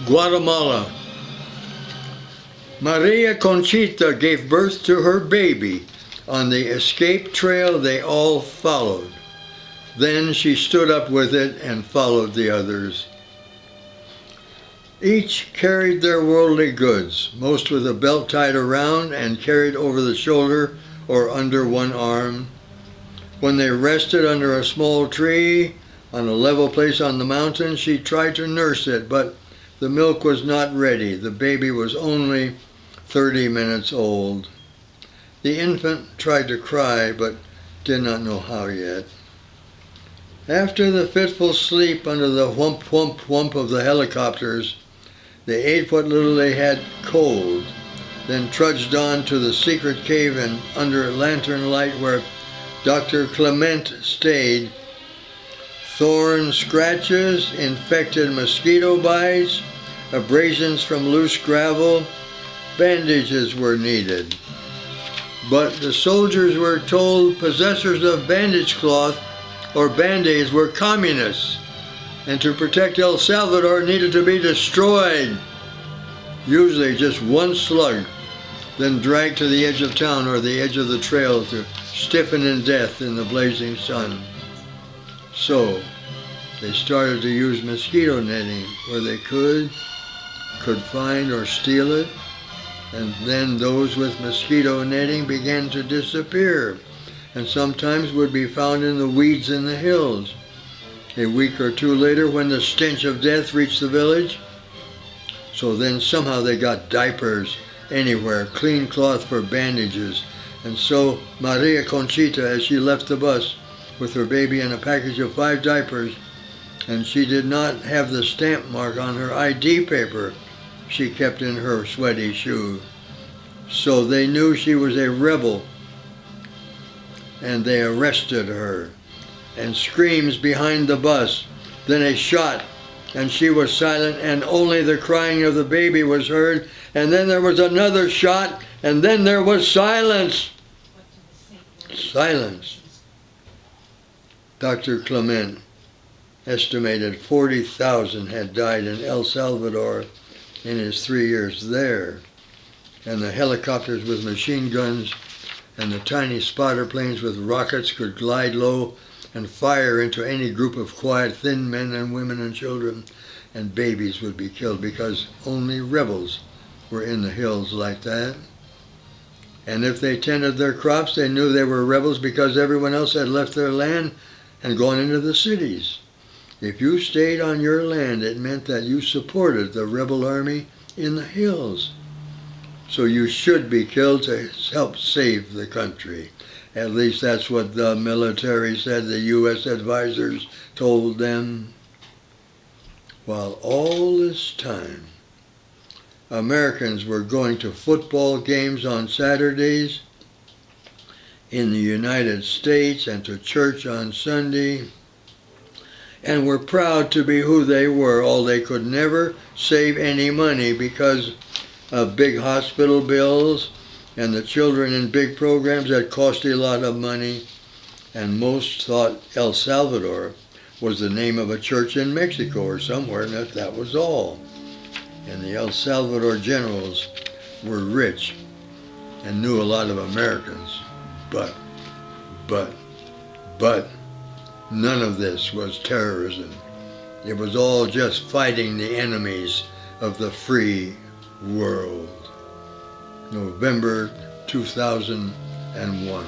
Guatemala. Maria Conchita gave birth to her baby on the escape trail they all followed. Then she stood up with it and followed the others. Each carried their worldly goods, most with a belt tied around and carried over the shoulder or under one arm. When they rested under a small tree on a level place on the mountain, she tried to nurse it, but the milk was not ready. The baby was only 30 minutes old. The infant tried to cry, but did not know how yet. After the fitful sleep under the whump, whump, whump of the helicopters, they ate what little they had cold, then trudged on to the secret cave and under lantern light where Dr. Clement stayed. Thorn scratches, infected mosquito bites, abrasions from loose gravel, bandages were needed. But the soldiers were told possessors of bandage cloth or band-aids were communists, and to protect El Salvador needed to be destroyed. Usually just one slug, then dragged to the edge of town or the edge of the trail to stiffen in death in the blazing sun. So they started to use mosquito netting where they could find or steal it, and then those with mosquito netting began to disappear, and sometimes would be found in the weeds in the hills. A week or two later, when the stench of death reached the village, so then somehow they got diapers anywhere, clean cloth for bandages, and so Maria Conchita, as she left the bus with her baby and a package of 5 diapers, and she did not have the stamp mark on her ID paper she kept in her sweaty shoe. So they knew she was a rebel, and they arrested her. And screams behind the bus, then a shot, and she was silent, and only the crying of the baby was heard, and then there was another shot, and then there was silence. Silence. Dr. Clement estimated 40,000 had died in El Salvador in his 3 years there, and the helicopters with machine guns and the tiny spotter planes with rockets could glide low and fire into any group of quiet, thin men and women and children, and babies would be killed because only rebels were in the hills like that. And if they tended their crops, they knew they were rebels because everyone else had left their land and gone into the cities. If you stayed on your land, it meant that you supported the rebel army in the hills. So you should be killed to help save the country. At least that's what the military said, the U.S. advisors told them. While all this time, Americans were going to football games on Saturdays in the United States and to church on Sunday, and were proud to be who they were, although they could never save any money because of big hospital bills and the children in big programs that cost a lot of money. And most thought El Salvador was the name of a church in Mexico or somewhere, and that was all. And the El Salvador generals were rich and knew a lot of Americans. But none of this was terrorism. It was all just fighting the enemies of the free world. November 2001.